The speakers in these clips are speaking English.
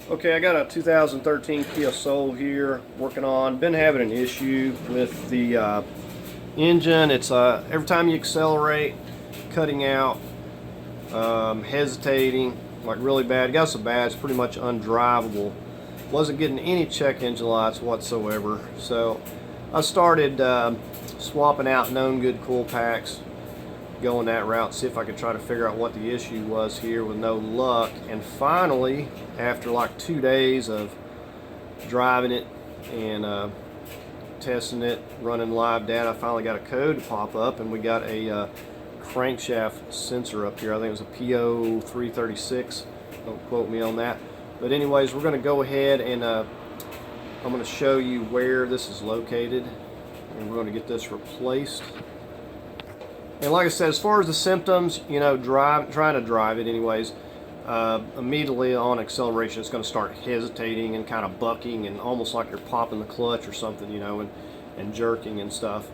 Okay, I got a 2013 Kia Soul here working on. Been having an issue with the engine. It's every time you accelerate, cutting out, hesitating, like really bad. It got so bad it's pretty much undrivable. Wasn't getting any check engine lights whatsoever. So I started swapping out known good cool packs, going that route, see if I could try to figure out what the issue was here with no luck. And finally, after like 2 days of driving it and testing it, running live data, I finally got a code to pop up, and we got a crankshaft sensor up here. I think it was a P0336. Don't quote me on that. But anyways, we're going to go ahead and I'm going to show you where this is located, and we're going to get this replaced. And like I said, as far as the symptoms, you know, trying to drive it anyways, immediately on acceleration it's going to start hesitating and kind of bucking and almost like you're popping the clutch or something, you know, and jerking and stuff.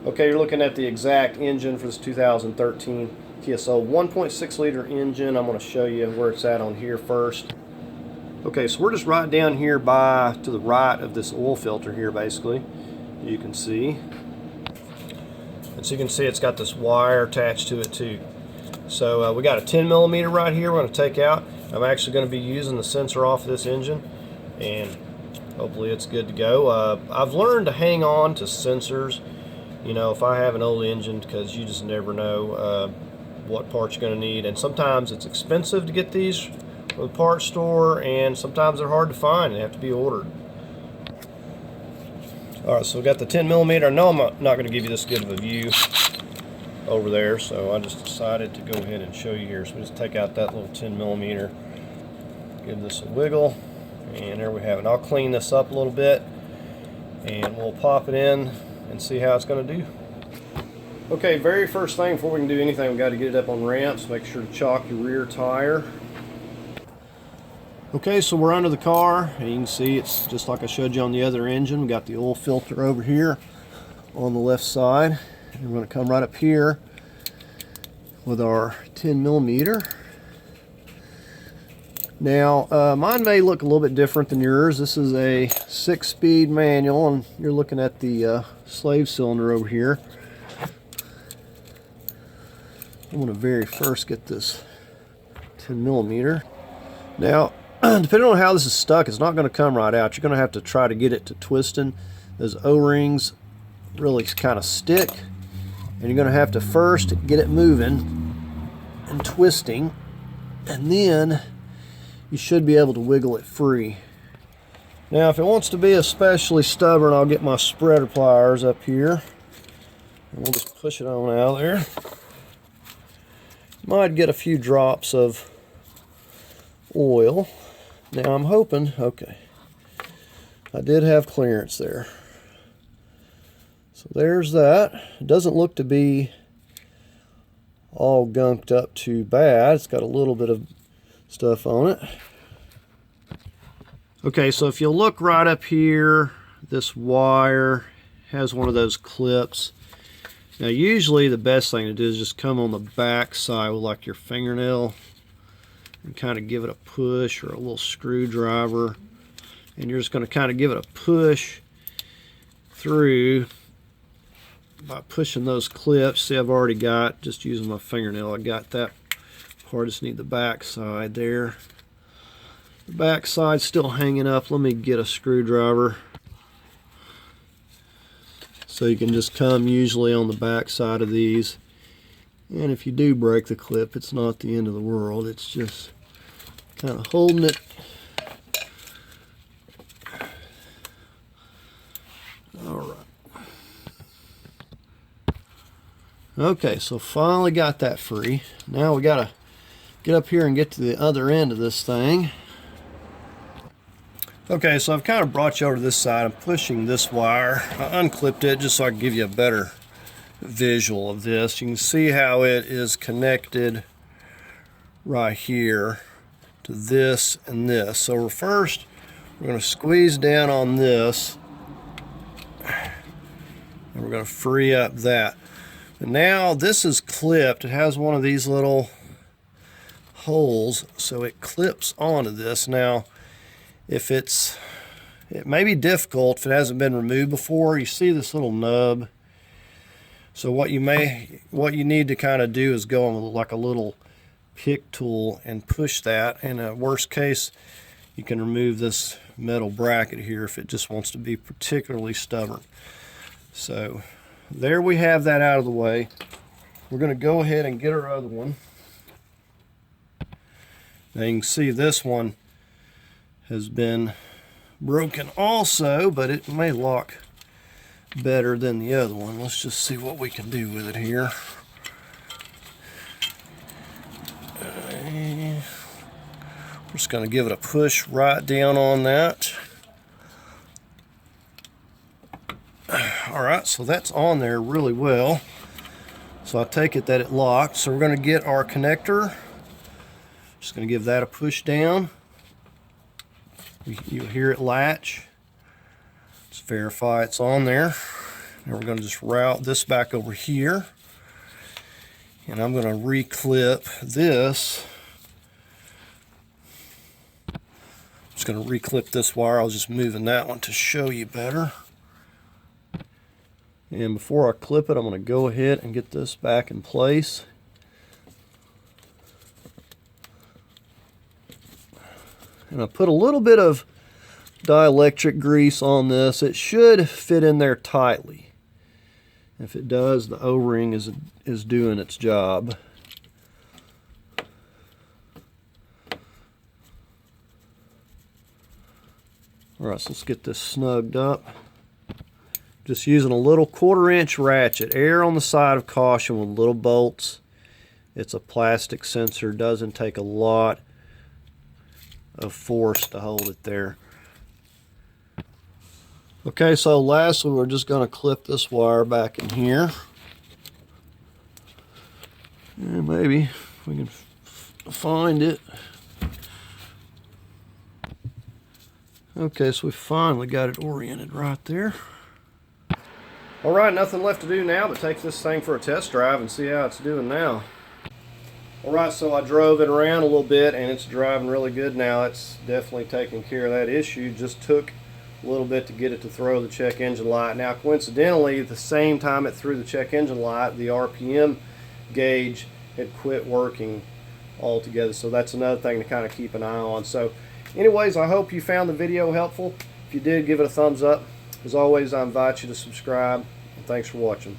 Okay, you're looking at the exact engine for this 2013 Kia Soul 1.6 liter engine. I'm going to show you where it's at on here first. Okay, so we're just right down here to the right of this oil filter here, basically. You can see. And so you can see it's got this wire attached to it too. So we got a 10 millimeter right here we're going to take out. I'm actually going to be using the sensor off of this engine, and hopefully it's good to go. I've learned to hang on to sensors, you know, if I have an old engine, because you just never know what parts you're going to need. And sometimes it's expensive to get these from the parts store, and sometimes they're hard to find and have to be ordered. Alright, so we got the 10 millimeter. I know I'm not going to give you this good of a view over there, so I just decided to go ahead and show you here. So we just take out that little 10 millimeter, give this a wiggle, and there we have it. I'll clean this up a little bit, and we'll pop it in and see how it's going to do. Okay, very first thing before we can do anything, we've got to get it up on ramps. Make sure to chalk your rear tire. Okay, so we're under the car, and you can see it's just like I showed you on the other engine. We got the oil filter over here on the left side, and we're going to come right up here with our 10 millimeter. Now, mine may look a little bit different than yours. This is a 6-speed manual, and you're looking at the slave cylinder over here. I'm going to very first get this 10 millimeter. Now, depending on how this is stuck, it's not going to come right out. You're going to have to try to get it to twisting. Those O-rings really kind of stick, and you're going to have to first get it moving and twisting, and then you should be able to wiggle it free. Now, if it wants to be especially stubborn, I'll get my spreader pliers up here, and we'll just push it on out of there. Might get a few drops of oil. Now I'm hoping, okay, I did have clearance there. So there's that. It doesn't look to be all gunked up too bad. It's got a little bit of stuff on it. Okay, so if you look right up here, this wire has one of those clips. Now usually the best thing to do is just come on the back side with like your fingernail and kind of give it a push, or a little screwdriver, and you're just going to kind of give it a push through by pushing those clips. See, I've already got, just using my fingernail, I got that part. I just need the back side there. The back side's still hanging up. Let me get a screwdriver. So you can just come usually on the back side of these, and if you do break the clip, it's not the end of the world. It's just kind of holding it. Alright. Okay, so finally got that free. Now we gotta get up here and get to the other end of this thing. Okay, so I've kind of brought you over to this side. I'm pushing this wire. I unclipped it just so I can give you a better visual of this. You can see how it is connected right here to this and this. So we're going to squeeze down on this, and we're going to free up that. And now this is clipped. It has one of these little holes so it clips onto this. Now, if it may be difficult if it hasn't been removed before. You see this little nub. So what you need to kind of do is go on with like a little pick tool and push that. In a worst case, you can remove this metal bracket here if it just wants to be particularly stubborn. So there we have that out of the way. We're going to go ahead and get our other one. Now you can see this one has been broken also, but it may lock better than the other one. Let's just see what we can do with it here. We're just going to give it a push right down on that. Alright, so that's on there really well. So I take it that it locked. So we're going to get our connector. Just going to give that a push down. You'll hear it latch. Let's verify it's on there. Now we're going to just route this back over here. And I'm going to reclip this. Just going to reclip this wire. I was just moving that one to show you better. And before I clip it, I'm going to go ahead and get this back in place. And I put a little bit of dielectric grease on this. It should fit in there tightly. If it does, the O-ring is doing its job. Alright, so let's get this snugged up. Just using a little 1/4 inch ratchet. Err on the side of caution with little bolts. It's a plastic sensor. Doesn't take a lot of force to hold it there. Okay, so lastly we're just going to clip this wire back in here. And maybe if we can find it. Okay, so we finally got it oriented right there. Alright, nothing left to do now but take this thing for a test drive and see how it's doing now. Alright, so I drove it around a little bit and it's driving really good now. It's definitely taking care of that issue. Just took a little bit to get it to throw the check engine light. Now coincidentally, at the same time it threw the check engine light, the RPM gauge had quit working altogether. So that's another thing to kind of keep an eye on. So anyways, I hope you found the video helpful. If you did, give it a thumbs up. As always, I invite you to subscribe. And thanks for watching.